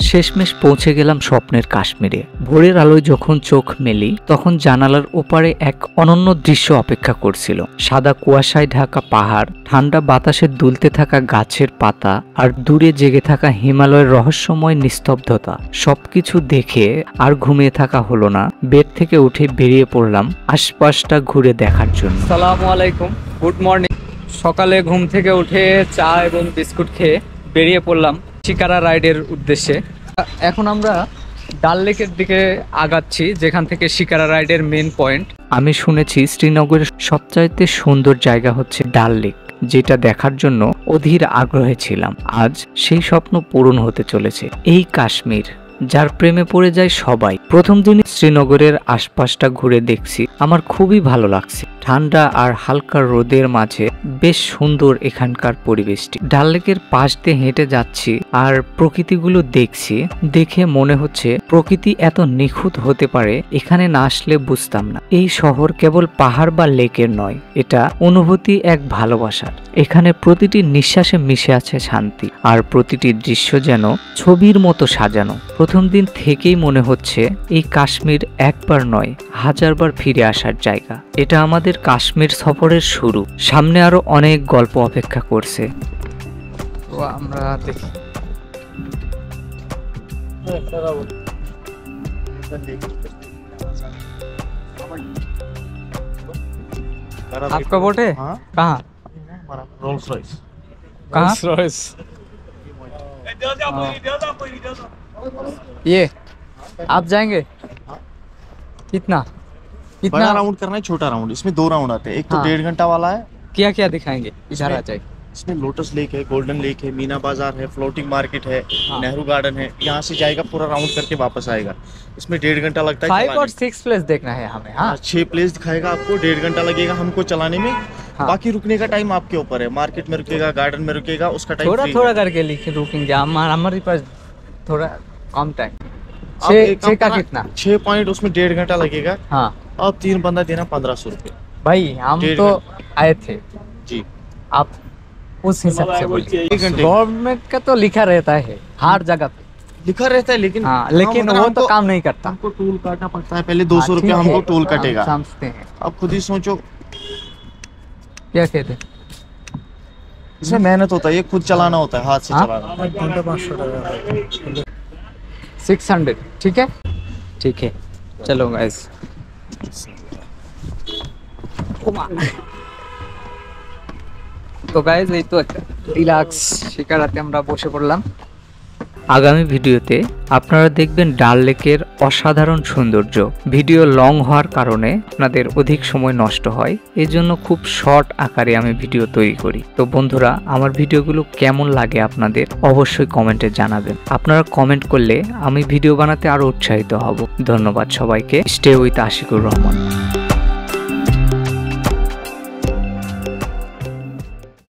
শেষমেশ পৌঁছে গেলাম স্বপ্নের কাশ্মীরে। ভোরের আলোয় যখন চোখ মেলি তখন জানালার ওপারে এক অনন্য দৃশ্য অপেক্ষা করছিল। সাদা কুয়াশায় ঢাকা পাহাড়, ঠান্ডা বাতাসে দুলতে থাকা গাছের পাতা আর দূরে জেগে থাকা হিমালয়ের রহস্যময় নিস্তব্ধতা। সবকিছু দেখে আর ঘুমিয়ে থাকা হলো না। বেড থেকে উঠে বেরিয়ে পড়লাম আশপাশটা ঘুরে দেখার জন্য। আসসালামু আলাইকুম, গুড মর্নিং। সকালে ঘুম থেকে উঠে চা এবং বিস্কুট খেয়ে বেরিয়ে পড়লাম শিকারা রাইডের উদ্দেশ্যে। এখন আমরা ডাল লেকের দিকে আগাচ্ছি, যেখান থেকে শিকারা রাইডের মেন পয়েন্ট। আমি শুনেছি শ্রীনগরের সবচাইতে সুন্দর জায়গা হচ্ছে ডাল লেক, যেটা দেখার জন্য অধীর আগ্রহে ছিলাম। আজ সেই স্বপ্ন পূরণ হতে চলেছে। এই কাশ্মীর যার প্রেমে পড়ে যায় সবাই। প্রথম দিন শ্রীনগরের আশপাশটা ঘুরে দেখছি, আমার খুবই ভালো লাগছে। ঠান্ডা আর হালকা রোদের মাঝে বেশ সুন্দর এখানকার পরিবেশটি। ডাল লেকের পাশ দিয়ে হেঁটে যাচ্ছি আর প্রকৃতিগুলো দেখছি। দেখে মনে হচ্ছে প্রকৃতি এত নিখুঁত হতে পারে, এখানে না আসলে বুঝতাম না। এই শহর কেবল পাহাড় বা লেকের নয়, এটা অনুভূতি, এক ভালোবাসার। এখানে প্রতিটি নিঃশ্বাসে মিশে আছে শান্তি, আর প্রতিটি দৃশ্য যেন ছবির মতো সাজানো। প্রথম দিন থেকেই মনে হচ্ছে এই কাশ্মীর একবার নয়, হাজারবার ফিরে আসার জায়গা। এটা আমাদের কাশ্মীর সফরের শুরু। সামনে আরো অনেক গল্প অপেক্ষা করছে। তো আমরা দেখি। आपका बोट है? कहाँ? Rolls Royce. कहाँ? ये आप जाएंगे? कितना बड़ा राउंड करना है, छोटा राउंड? इसमें 2 राउंड आते हैं। एक तो 1.5 घंटा वाला है। क्या क्या दिखाएंगे? इधर आ जाए। इसमें लोटस लेक है, गोल्डन लेक है, मीना बाजार है, फ्लोटिंग मार्केट है, नेहरू गार्डन है। यहाँ से जाएगा, पूरा राउंड करके वापस आएगा। इसमें 1.5 घंटा लगता है। 5 और 6 प्लेस देखना है हमें। हाँ, 6 प्लेस दिखाएगा आपको। 1.5 घंटा लगेगा हमको चलाने में। बाकी रुकने का टाइम आपके ऊपर है। मार्केट में रुकेगा, गार्डन में रुकेगा, उसका टाइम थोड़ा थोड़ा करके रुकेंगे। हमारे पास थोड़ा कम टाइम। 6 का कितना? 6 पॉइंट, उसमें 1.5 घंटा लगेगा। हाँ, अब 3 बंदा देना 1500 रुपये। भाई हम तो आए थे जी, आप उस हिसाब से बोलिए। गवर्नमेंट का तो लिखा रहता है हर जगह पे, लिखा रहता है, लेकिन लेकिन वो तो काम नहीं करता। हमको टोल काटना पड़ता है। पहले 200 रुपये हमको टोल कटेगा। समझते हैं। अब खुद ही सोचो, क्या कहते हैं? इसमें मेहनत होता है, ये खुद चलाना होता है, हाथ से चलाना। 600, ठीक है, ठीक है, चलो गाइस। তো গাইজ, এই তো একটা রিল্যাক্স শিকারাতে আমরা বসে পড়লাম। আগামী ভিডিওতে আপনারা দেখবেন ডাল লেকের অসাধারণ সৌন্দর্য। ভিডিও লং হওয়ার কারণে আপনাদের অধিক সময় নষ্ট হয়, এজন্য খুব শর্ট আকারে আমি ভিডিও তৈরি করি। তো বন্ধুরা, আমার ভিডিওগুলো কেমন লাগে আপনাদের অবশ্যই কমেন্টে জানাবেন। আপনারা কমেন্ট করলে আমি ভিডিও বানাতে আরো উৎসাহিত হব। ধন্যবাদ সবাইকে। Stay with Ashikur Rahman.